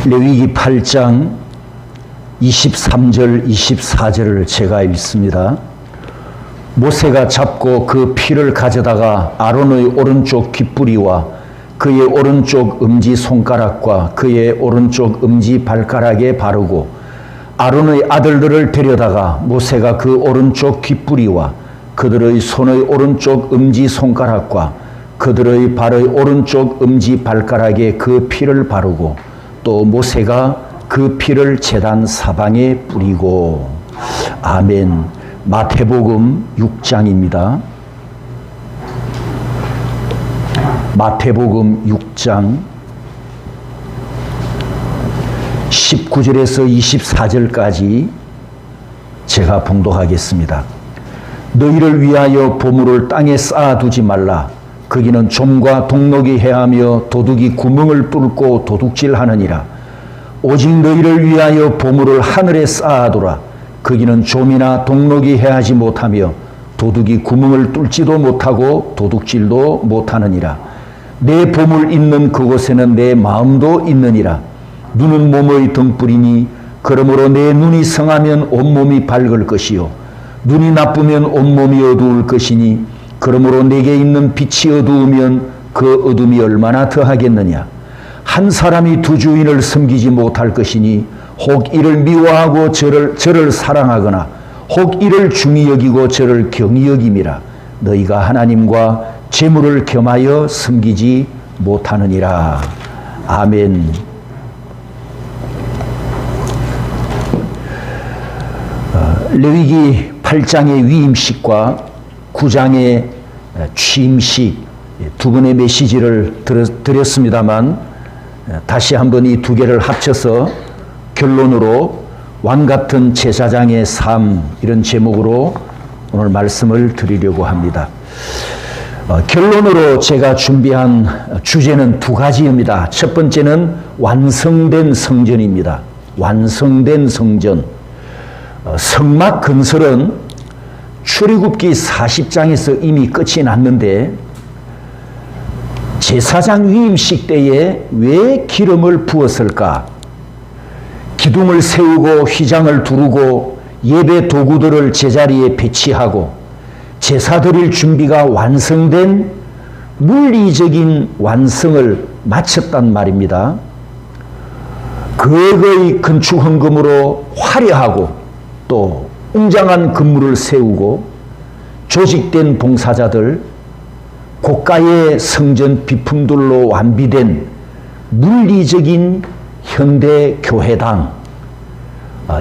레위기 8장 23절 24절을 제가 읽습니다. 모세가 잡고 그 피를 가져다가 아론의 오른쪽 귓부리와 그의 오른쪽 엄지손가락과 그의 오른쪽 엄지발가락에 바르고 아론의 아들들을 데려다가 모세가 그 오른쪽 귓부리와 그들의 손의 오른쪽 엄지손가락과 그들의 발의 오른쪽 엄지발가락에 그 피를 바르고 또 모세가 그 피를 제단 사방에 뿌리고. 아멘. 마태복음 6장입니다. 마태복음 6장 19절에서 24절까지 제가 봉독하겠습니다. 너희를 위하여 보물을 땅에 쌓아두지 말라. 거기는 좀과 동록이 해하며 도둑이 구멍을 뚫고 도둑질하느니라. 오직 너희를 위하여 보물을 하늘에 쌓아두라. 거기는 좀이나 동록이 해하지 못하며 도둑이 구멍을 뚫지도 못하고 도둑질도 못하느니라. 내 보물 있는 그곳에는 내 마음도 있느니라. 눈은 몸의 등불이니 그러므로 내 눈이 성하면 온몸이 밝을 것이요 눈이 나쁘면 온몸이 어두울 것이니 그러므로 내게 있는 빛이 어두우면 그 어둠이 얼마나 더하겠느냐. 한 사람이 두 주인을 섬기지 못할 것이니 혹 이를 미워하고 저를 사랑하거나 혹 이를 중히 여기고 저를 경히 여김이라. 너희가 하나님과 재물을 겸하여 섬기지 못하느니라. 아멘. 레위기 8장의 위임식과 9장의 취임식 두 번의 메시지를 드렸습니다만 다시 한번 이 두 개를 합쳐서 결론으로 왕같은 제사장의 삶, 이런 제목으로 오늘 말씀을 드리려고 합니다. 결론으로 제가 준비한 주제는 두 가지입니다. 첫 번째는 완성된 성전입니다. 완성된 성전. 성막 건설은 출애굽기 40장에서 이미 끝이 났는데 제사장 위임식 때에 왜 기름을 부었을까? 기둥을 세우고 휘장을 두르고 예배 도구들을 제자리에 배치하고 제사 드릴 준비가 완성된 물리적인 완성을 마쳤단 말입니다. 거의 건축 헌금으로 화려하고 또 웅장한 건물을 세우고 조직된 봉사자들, 고가의 성전 비품들로 완비된 물리적인 현대 교회당,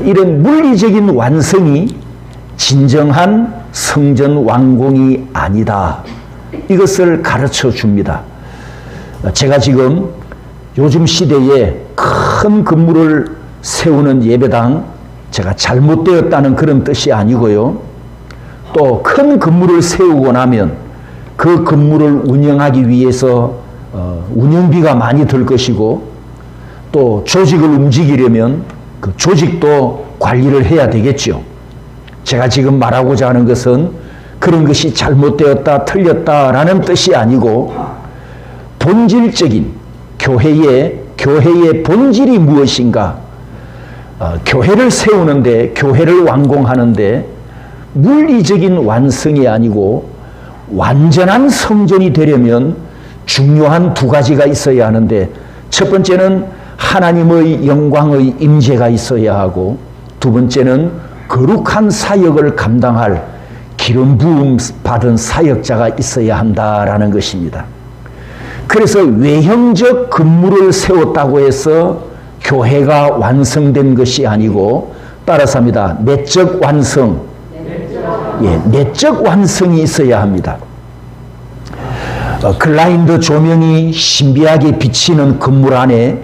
이런 물리적인 완성이 진정한 성전 완공이 아니다. 이것을 가르쳐 줍니다. 제가 지금 요즘 시대에 큰 건물을 세우는 예배당, 제가 잘못되었다는 그런 뜻이 아니고요. 또 큰 건물을 세우고 나면 그 건물을 운영하기 위해서 운영비가 많이 들 것이고 또 조직을 움직이려면 그 조직도 관리를 해야 되겠죠. 제가 지금 말하고자 하는 것은 그런 것이 잘못되었다, 틀렸다라는 뜻이 아니고 본질적인 교회의 본질이 무엇인가? 교회를 세우는데, 교회를 완공하는데 물리적인 완성이 아니고 완전한 성전이 되려면 중요한 두 가지가 있어야 하는데, 첫 번째는 하나님의 영광의 임재가 있어야 하고, 두 번째는 거룩한 사역을 감당할 기름 부음 받은 사역자가 있어야 한다라는 것입니다. 그래서 외형적 건물을 세웠다고 해서 교회가 완성된 것이 아니고, 따라서 합니다. 내적 완성. 내적 완성이 있어야 합니다. 글라인더 조명이 신비하게 비치는 건물 안에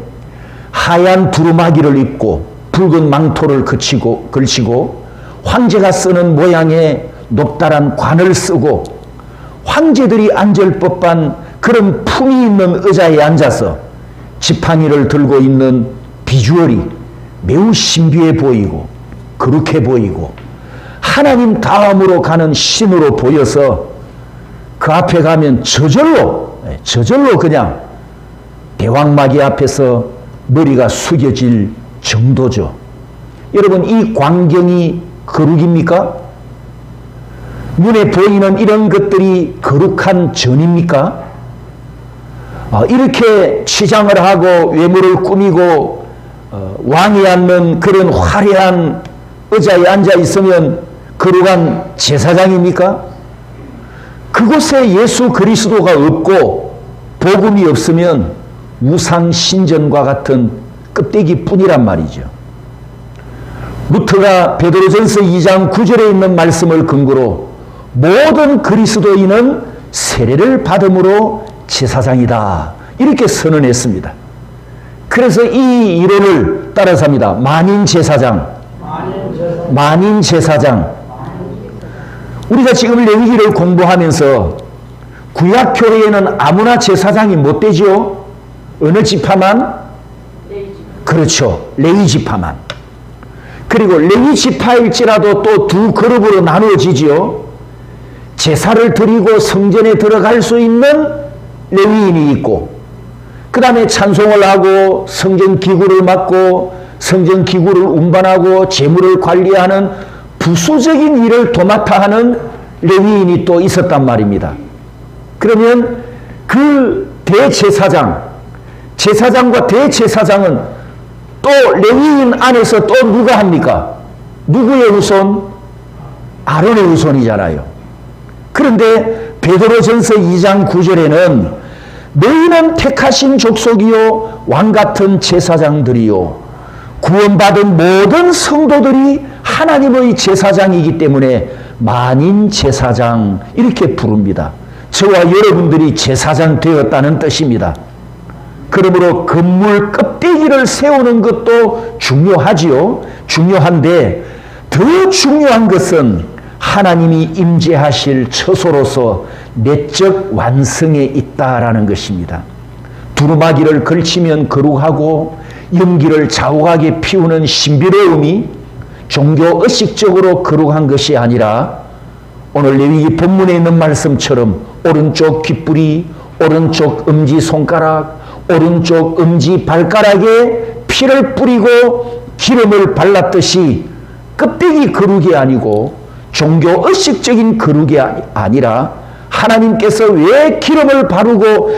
하얀 두루마기를 입고 붉은 망토를 걸치고 황제가 쓰는 모양의 높다란 관을 쓰고 황제들이 앉을 법한 그런 품이 있는 의자에 앉아서 지팡이를 들고 있는 비주얼이 매우 신비해 보이고 거룩해 보이고 하나님 다음으로 가는 신으로 보여서 그 앞에 가면 저절로 그냥 대왕마귀 앞에서 머리가 숙여질 정도죠. 여러분, 이 광경이 거룩입니까? 눈에 보이는 이런 것들이 거룩한 전입니까? 이렇게 치장을 하고 외모를 꾸미고 왕이 앉는 그런 화려한 의자에 앉아 있으면 거룩한 제사장입니까? 그곳에 예수 그리스도가 없고 복음이 없으면 우상 신전과 같은 껍데기뿐이란 말이죠. 루터가 베드로전서 2장 9절에 있는 말씀을 근거로 모든 그리스도인은 세례를 받음으로 제사장이다, 이렇게 선언했습니다. 그래서 이 이론을 따라서 합니다. 만인 제사장. 우리가 지금 레위기를 공부하면서 구약교회에는 아무나 제사장이 못 되죠. 어느 지파만? 그렇죠. 레위 지파만. 그리고 레위 지파일지라도 또 두 그룹으로 나누어지지요. 제사를 드리고 성전에 들어갈 수 있는 레위인이 있고, 그 다음에 찬송을 하고 성전 기구를 맡고 성전 기구를 운반하고 재물을 관리하는 부수적인 일을 도맡아 하는 레위인이 또 있었단 말입니다. 그러면 그 제사장과 대제사장은 또 레위인 안에서 또 누가 합니까? 누구의 후손? 아론의 후손이잖아요. 그런데 베드로전서 2장 9절에는 너희는 택하신 족속이요 왕같은 제사장들이요 구원받은 모든 성도들이 하나님의 제사장이기 때문에 만인 제사장, 이렇게 부릅니다. 저와 여러분들이 제사장 되었다는 뜻입니다. 그러므로 건물 껍데기를 세우는 것도 중요하지요. 중요한데 더 중요한 것은 하나님이 임재하실 처소로서 내적 완성에 있다라는 것입니다. 두루마기를 걸치면 거룩하고 연기를 자욱하게 피우는 신비로움이 종교 의식적으로 거룩한 것이 아니라 오늘 레위기 본문에 있는 말씀처럼 오른쪽 귓불이, 오른쪽 엄지손가락, 오른쪽 엄지발가락에 피를 뿌리고 기름을 발랐듯이 껍데기 거룩이 아니고 종교 의식적인 거룩이 아니라 하나님께서 왜 기름을 바르고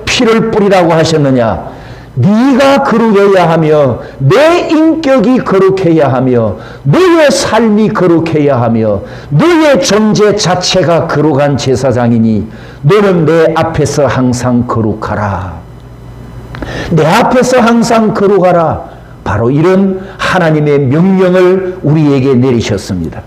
피를 뿌리라고 하셨느냐? 네가 거룩해야 하며 내 인격이 거룩해야 하며 너의 삶이 거룩해야 하며 너의 존재 자체가 거룩한 제사장이니 너는 내 앞에서 항상 거룩하라. 내 앞에서 항상 거룩하라. 바로 이런 하나님의 명령을 우리에게 내리셨습니다.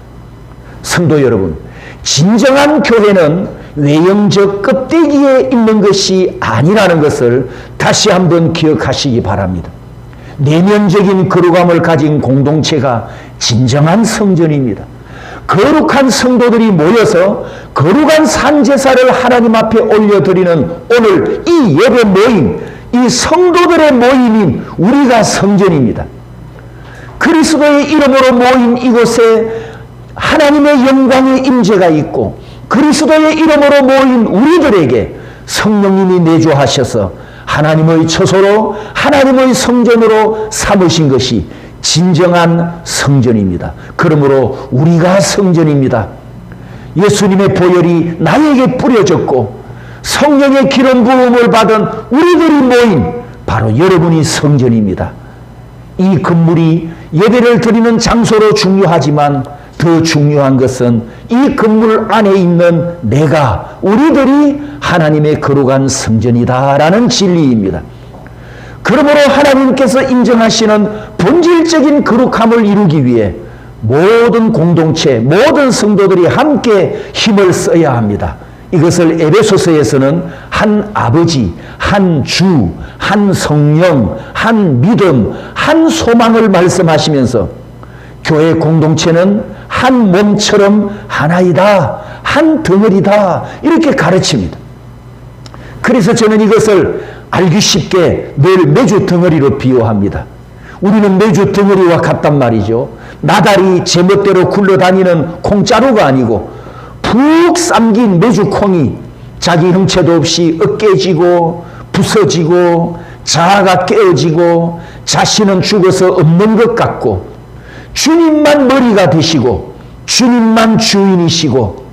성도 여러분, 진정한 교회는 외형적 껍데기에 있는 것이 아니라는 것을 다시 한번 기억하시기 바랍니다. 내면적인 거룩함을 가진 공동체가 진정한 성전입니다. 거룩한 성도들이 모여서 거룩한 산제사를 하나님 앞에 올려드리는 오늘 이 예배 모임, 이 성도들의 모임인 우리가 성전입니다. 그리스도의 이름으로 모인 이곳에 하나님의 영광의 임재가 있고 그리스도의 이름으로 모인 우리들에게 성령님이 내주하셔서 하나님의 처소로 하나님의 성전으로 삼으신 것이 진정한 성전입니다. 그러므로 우리가 성전입니다. 예수님의 보혈이 나에게 뿌려졌고 성령의 기름 부음을 받은 우리들이 모인 바로 여러분이 성전입니다. 이 건물이 예배를 드리는 장소로 중요하지만 더 중요한 것은 이 건물 안에 있는 내가, 우리들이 하나님의 거룩한 성전이다라는 진리입니다. 그러므로 하나님께서 인정하시는 본질적인 거룩함을 이루기 위해 모든 공동체, 모든 성도들이 함께 힘을 써야 합니다. 이것을 에베소서에서는 한 아버지, 한 주, 한 성령, 한 믿음, 한 소망을 말씀하시면서 교회 공동체는 한 몸처럼 하나이다, 한 덩어리다, 이렇게 가르칩니다. 그래서 저는 이것을 알기 쉽게 늘 메주 덩어리로 비유합니다. 우리는 메주 덩어리와 같단 말이죠. 나달이 제멋대로 굴러다니는 콩자루가 아니고 푹 삶긴 메주콩이 자기 형체도 없이 으깨지고 부서지고 자아가 깨어지고 자신은 죽어서 없는 것 같고 주님만 머리가 되시고 주님만 주인이시고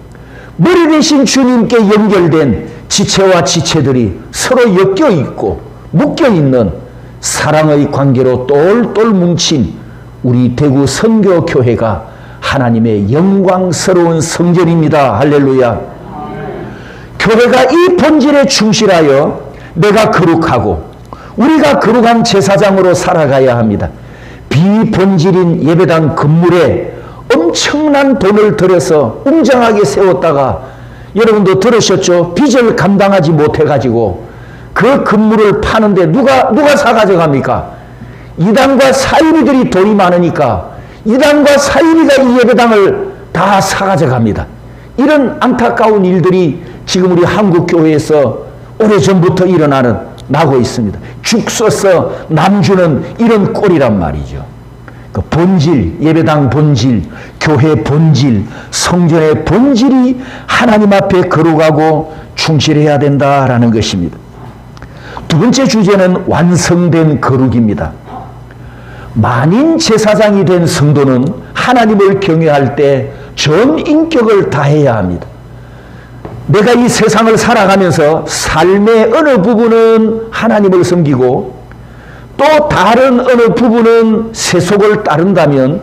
머리 대신 주님께 연결된 지체와 지체들이 서로 엮여 있고 묶여 있는 사랑의 관계로 똘똘 뭉친 우리 대구 선교교회가 하나님의 영광스러운 성전입니다. 할렐루야. 교회가 이 본질에 충실하여 내가 거룩하고 우리가 거룩한 제사장으로 살아가야 합니다. 비본질인 예배당 건물에 엄청난 돈을 들여서 웅장하게 세웠다가 여러분도 들으셨죠? 빚을 감당하지 못해가지고 그 건물을 파는데 누가 사가져갑니까? 이단과 사이비들이 돈이 많으니까 이단과 사이비가 이 예배당을 다 사가져갑니다. 이런 안타까운 일들이 지금 우리 한국교회에서 오래전부터 나고 있습니다. 죽 써서 남주는 이런 꼴이란 말이죠. 그 본질, 예배당 본질, 교회 본질, 성전의 본질이 하나님 앞에 거룩하고 충실해야 된다라는 것입니다. 두 번째 주제는 완성된 거룩입니다. 만인 제사장이 된 성도는 하나님을 경외할 때 전 인격을 다해야 합니다. 내가 이 세상을 살아가면서 삶의 어느 부분은 하나님을 섬기고 또 다른 어느 부분은 세속을 따른다면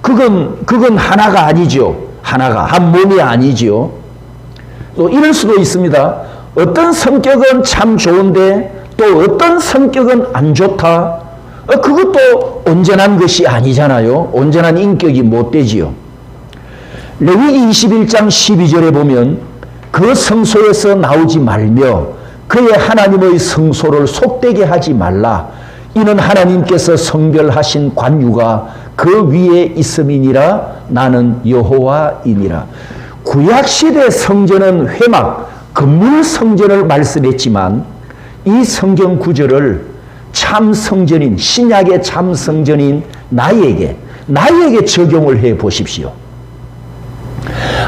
그건 하나가 아니죠. 하나가 한 몸이 아니죠. 또 이럴 수도 있습니다. 어떤 성격은 참 좋은데 또 어떤 성격은 안 좋다. 그것도 온전한 것이 아니잖아요. 온전한 인격이 못 되지요. 레위기 21장 12절에 보면 그 성소에서 나오지 말며 그의 하나님의 성소를 속되게 하지 말라. 이는 하나님께서 성별하신 관유가 그 위에 있음이니라. 나는 여호와이니라. 구약시대 성전은 회막, 건물 성전을 말씀했지만 이 성경 구절을 참 성전인, 신약의 참 성전인 나에게 적용을 해 보십시오.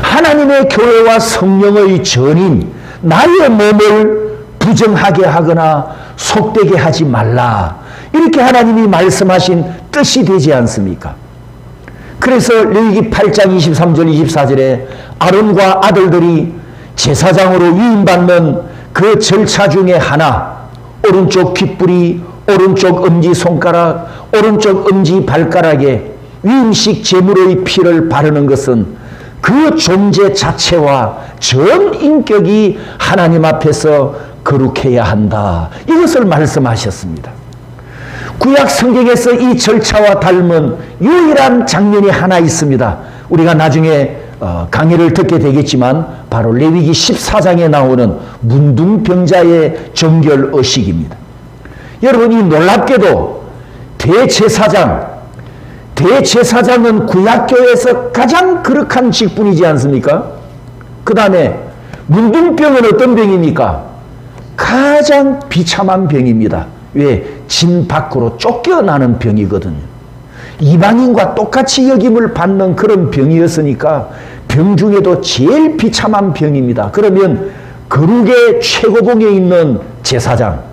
하나님의 교회와 성령의 전인 나의 몸을 부정하게 하거나 속되게 하지 말라. 이렇게 하나님이 말씀하신 뜻이 되지 않습니까? 그래서 레위기 8장 23절 24절에 아론과 아들들이 제사장으로 위임받는 그 절차 중에 하나, 오른쪽 귓불이, 오른쪽 엄지손가락, 오른쪽 엄지발가락에 위임식 제물의 피를 바르는 것은 그 존재 자체와 전 인격이 하나님 앞에서 거룩해야 한다. 이것을 말씀하셨습니다. 구약 성경에서 이 절차와 닮은 유일한 장면이 하나 있습니다. 우리가 나중에 강의를 듣게 되겠지만 바로 레위기 14장에 나오는 문둥병자의 정결 의식입니다. 여러분이 놀랍게도 대제사장은 구약교회에서 가장 거룩한 직분이지 않습니까? 그 다음에 문둥병은 어떤 병입니까? 가장 비참한 병입니다. 왜? 진 밖으로 쫓겨나는 병이거든요. 이방인과 똑같이 여김을 받는 그런 병이었으니까 병 중에도 제일 비참한 병입니다. 그러면 거룩의 최고봉에 있는 제사장,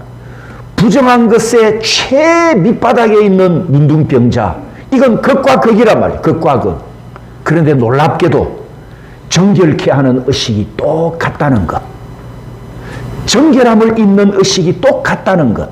부정한 것의 최밑바닥에 있는 문둥병자, 이건 극과 극이란 말이에요. 극과 극. 그런데 놀랍게도 정결케 하는 의식이 똑같다는 것. 정결함을 입는 의식이 똑같다는 것.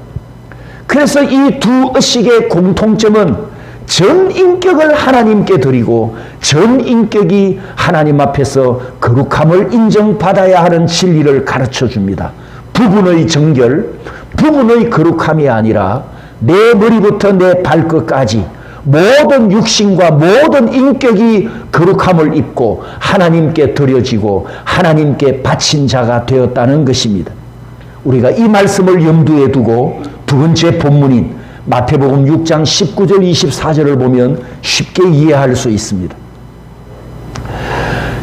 그래서 이 두 의식의 공통점은 전 인격을 하나님께 드리고 전 인격이 하나님 앞에서 거룩함을 인정받아야 하는 진리를 가르쳐 줍니다. 부분의 정결, 부분의 거룩함이 아니라 내 머리부터 내 발끝까지 모든 육신과 모든 인격이 거룩함을 입고 하나님께 드려지고 하나님께 바친 자가 되었다는 것입니다. 우리가 이 말씀을 염두에 두고 두 번째 본문인 마태복음 6장 19절 24절을 보면 쉽게 이해할 수 있습니다.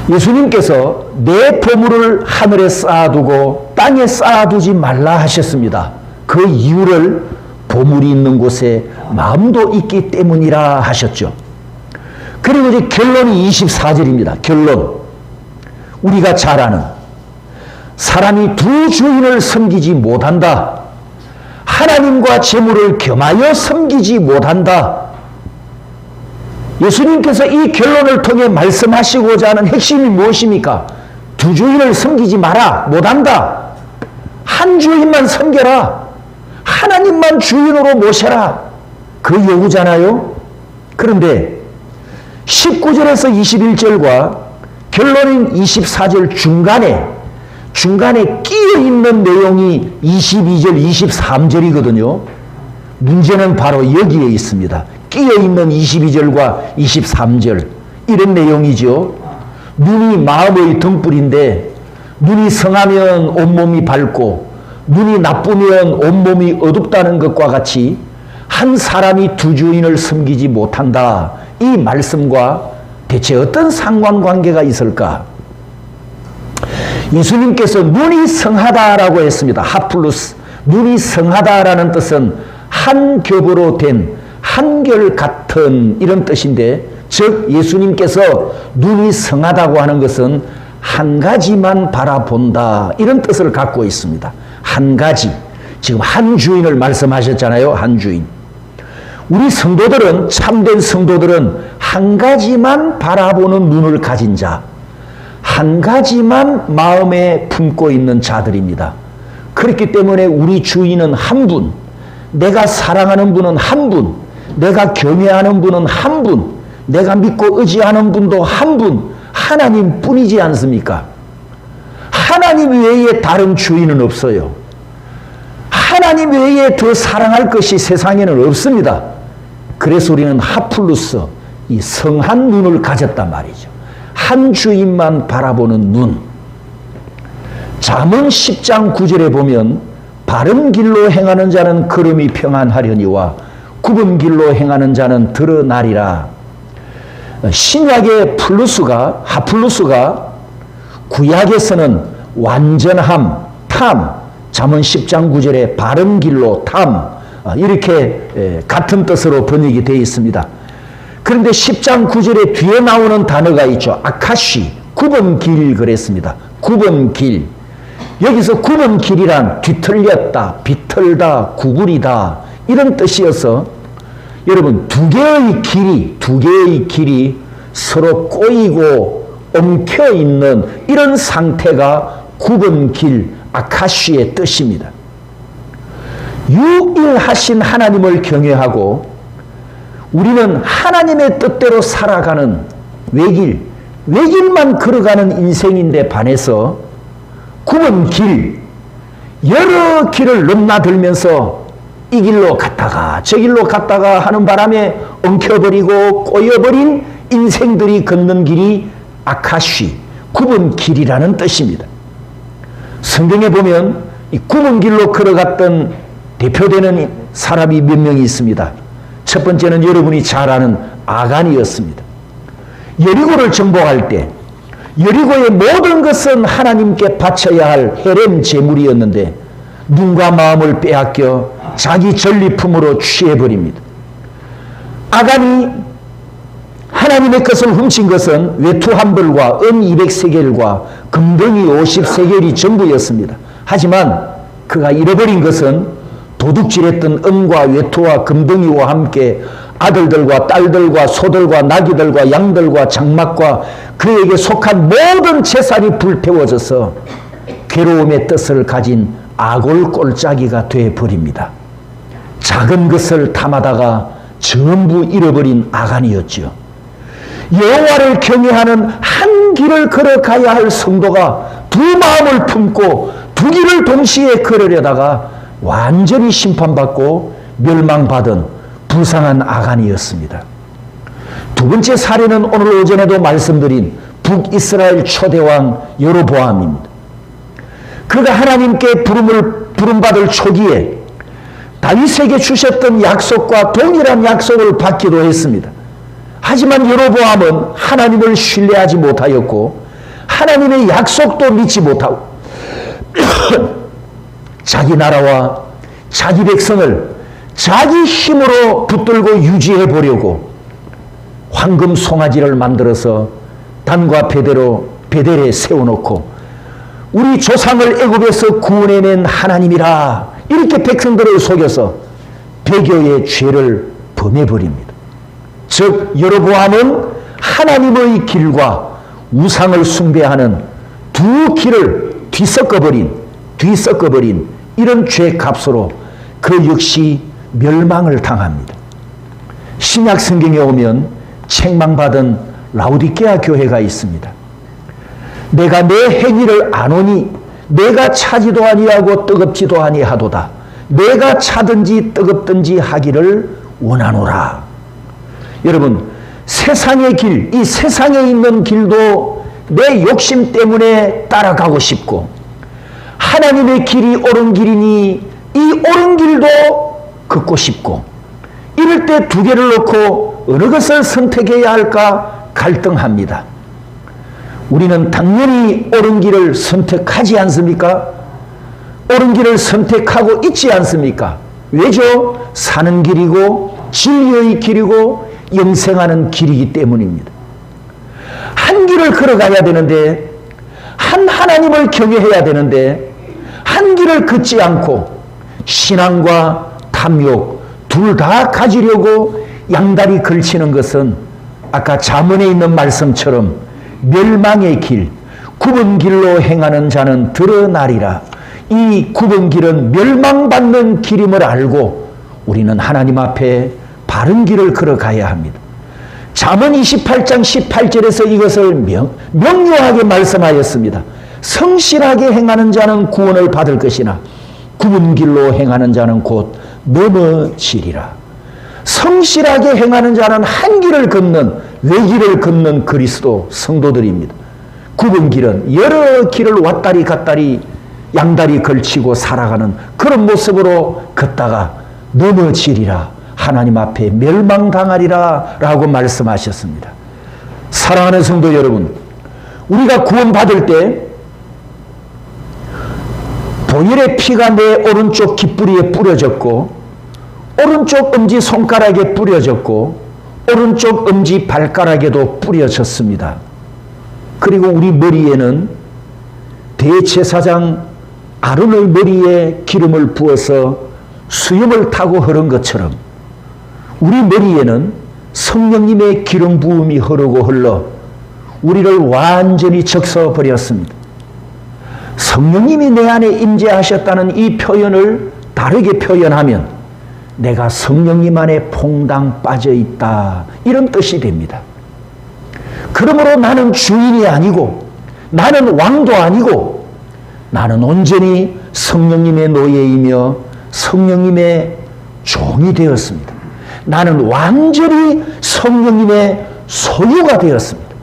예수님께서 내 보물을 하늘에 쌓아두고 땅에 쌓아두지 말라 하셨습니다. 그 이유를 보물이 있는 곳에 마음도 있기 때문이라 하셨죠. 그리고 이제 결론이 24절입니다. 결론. 우리가 잘 아는 사람이 두 주인을 섬기지 못한다. 하나님과 재물을 겸하여 섬기지 못한다. 예수님께서 이 결론을 통해 말씀하시고자 하는 핵심이 무엇입니까? 두 주인을 섬기지 마라. 못한다. 한 주인만 섬겨라. 하나님만 주인으로 모셔라. 그 요구잖아요. 그런데 19절에서 21절과 결론인 24절 중간에 끼어 있는 내용이 22절, 23절이거든요. 문제는 바로 여기에 있습니다. 끼어 있는 22절과 23절. 이런 내용이죠. 눈이 마음의 등불인데 눈이 성하면 온몸이 밝고 눈이 나쁘면 온몸이 어둡다는 것과 같이 한 사람이 두 주인을 섬기지 못한다. 이 말씀과 대체 어떤 상관관계가 있을까? 예수님께서 눈이 성하다라고 했습니다. 하플루스. 눈이 성하다라는 뜻은 한 겹으로 된 한결 같은 이런 뜻인데, 즉 예수님께서 눈이 성하다고 하는 것은 한 가지만 바라본다 이런 뜻을 갖고 있습니다. 한 가지. 지금 한 주인을 말씀하셨잖아요. 한 주인. 우리 성도들은, 참된 성도들은 한 가지만 바라보는 눈을 가진 자, 한 가지만 마음에 품고 있는 자들입니다. 그렇기 때문에 우리 주인은 한 분, 내가 사랑하는 분은 한 분, 내가 경외하는 분은 한 분, 내가 믿고 의지하는 분도 한 분, 하나님 뿐이지 않습니까? 하나님 외에 다른 주인은 없어요. 하나님 외에 더 사랑할 것이 세상에는 없습니다. 그래서 우리는 하플루스, 이 성한 눈을 가졌단 말이죠. 한 주인만 바라보는 눈. 잠언 10장 9절에 보면 바른 길로 행하는 자는 걸음이 평안하려니와 굽은 길로 행하는 자는 드러나리라. 신약의 하플루스가 구약에서는 완전함, 탐, 잠언 10장 9절에 바른 길로 탐, 이렇게 같은 뜻으로 번역이 되어 있습니다. 그런데 10장 9절에 뒤에 나오는 단어가 있죠. 아카시, 굽은 길 그랬습니다. 굽은 길. 여기서 굽은 길이란 뒤틀렸다, 비틀다, 구부리다 이런 뜻이어서 여러분 두 개의 길이 서로 꼬이고 엉켜있는 이런 상태가 굽은 길, 아카시의 뜻입니다. 유일하신 하나님을 경외하고 우리는 하나님의 뜻대로 살아가는 외길만 걸어가는 인생인데 반해서 굽은 길, 여러 길을 넘나들면서 이 길로 갔다가 저 길로 갔다가 하는 바람에 엉켜버리고 꼬여버린 인생들이 걷는 길이 아카시, 굽은 길이라는 뜻입니다. 성경에 보면 이 굽은 길로 걸어갔던 대표되는 사람이 몇 명이 있습니다. 첫 번째는 여러분이 잘 아는 아간이었습니다. 여리고를 정복할 때 여리고의 모든 것은 하나님께 바쳐야 할 헤렘 제물이었는데 눈과 마음을 빼앗겨 자기 전리품으로 취해버립니다. 아간이 하나님의 것을 훔친 것은 외투 한 벌과 은 200세겔과 금덩이 50세겔이 전부였습니다. 하지만 그가 잃어버린 것은 도둑질했던 은과 외투와 금덩이와 함께 아들들과 딸들과 소들과 나귀들과 양들과 장막과 그에게 속한 모든 재산이 불태워져서 괴로움의 뜻을 가진 아골골짜기가 되어버립니다. 작은 것을 탐하다가 전부 잃어버린 아간이었죠. 여호와를 경외하는 한 길을 걸어가야 할 성도가 두 마음을 품고 두 길을 동시에 걸으려다가 완전히 심판받고 멸망받은 불쌍한 아간이었습니다. 두 번째 사례는 오늘 오전에도 말씀드린 북이스라엘 초대왕 여로보암입니다. 그가 하나님께 부름받을 초기에 다윗에게 주셨던 약속과 동일한 약속을 받기도 했습니다. 하지만 여로보암은 하나님을 신뢰하지 못하였고 하나님의 약속도 믿지 못하고 자기 나라와 자기 백성을 자기 힘으로 붙들고 유지해 보려고 황금 송아지를 만들어서 단과 베델에 세워놓고 우리 조상을 애굽에서 구원해낸 하나님이라 이렇게 백성들을 속여서 배교의 죄를 범해버립니다. 즉 여로보암은 하나님의 길과 우상을 숭배하는 두 길을 뒤섞어버린 이런 죄값으로 그 역시 멸망을 당합니다. 신약 성경에 오면 책망받은 라오디게아 교회가 있습니다. 내가 내 행위를 아노니 내가 차지도 아니하고 뜨겁지도 아니하도다. 내가 차든지 뜨겁든지 하기를 원하노라. 여러분, 세상의 길, 이 세상에 있는 길도 내 욕심 때문에 따라가고 싶고, 하나님의 길이 옳은 길이니 이 옳은 길도 걷고 싶고, 이럴 때 두 개를 놓고 어느 것을 선택해야 할까 갈등합니다. 우리는 당연히 옳은 길을 선택하지 않습니까? 옳은 길을 선택하고 있지 않습니까? 왜죠? 사는 길이고 진리의 길이고 영생하는 길이기 때문입니다. 한 길을 걸어가야 되는데, 한 하나님을 경외해야 되는데, 한 길을 걷지 않고 신앙과 탐욕 둘 다 가지려고 양다리 걸치는 것은 아까 잠언에 있는 말씀처럼 멸망의 길, 굽은 길로 행하는 자는 드러나리라. 이 굽은 길은 멸망받는 길임을 알고 우리는 하나님 앞에 바른 길을 걸어가야 합니다. 잠언 28장 18절에서 이것을 명료하게 말씀하였습니다. 성실하게 행하는 자는 구원을 받을 것이나 굽은 길로 행하는 자는 곧 넘어지리라. 성실하게 행하는 자는 한 길을 걷는, 외길을 걷는 그리스도 성도들입니다. 굽은 길은 여러 길을 왔다리 갔다리 양다리 걸치고 살아가는 그런 모습으로 걷다가 넘어지리라. 하나님 앞에 멸망당하리라 라고 말씀하셨습니다. 사랑하는 성도 여러분, 우리가 구원받을 때 보혈의 피가 내 오른쪽 깃뿌리에 뿌려졌고, 오른쪽 엄지손가락에 뿌려졌고, 오른쪽 엄지발가락에도 뿌려졌습니다. 그리고 우리 머리에는 대제사장 아론의 머리에 기름을 부어서 수염을 타고 흐른 것처럼 우리 머리에는 성령님의 기름 부음이 흐르고 흘러 우리를 완전히 적셔버렸습니다. 성령님이 내 안에 임재하셨다는 이 표현을 다르게 표현하면 내가 성령님 안에 퐁당 빠져있다, 이런 뜻이 됩니다. 그러므로 나는 주인이 아니고 나는 왕도 아니고 나는 온전히 성령님의 노예이며 성령님의 종이 되었습니다. 나는 완전히 성령님의 소유가 되었습니다.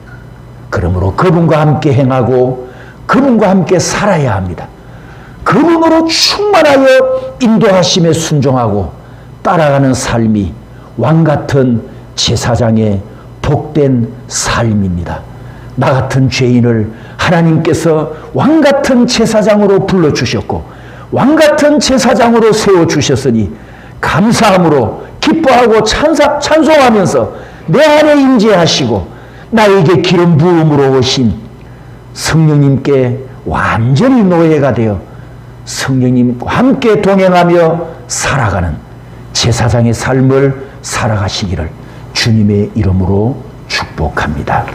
그러므로 그분과 함께 행하고 그분과 함께 살아야 합니다. 그분으로 충만하여 인도하심에 순종하고 따라가는 삶이 왕같은 제사장의 복된 삶입니다. 나 같은 죄인을 하나님께서 왕같은 제사장으로 불러주셨고 왕같은 제사장으로 세워주셨으니 감사함으로 기뻐하고 찬송하면서 내 안에 임재하시고 나에게 기름 부음으로 오신 성령님께 완전히 노예가 되어 성령님과 함께 동행하며 살아가는 제사장의 삶을 살아가시기를 주님의 이름으로 축복합니다.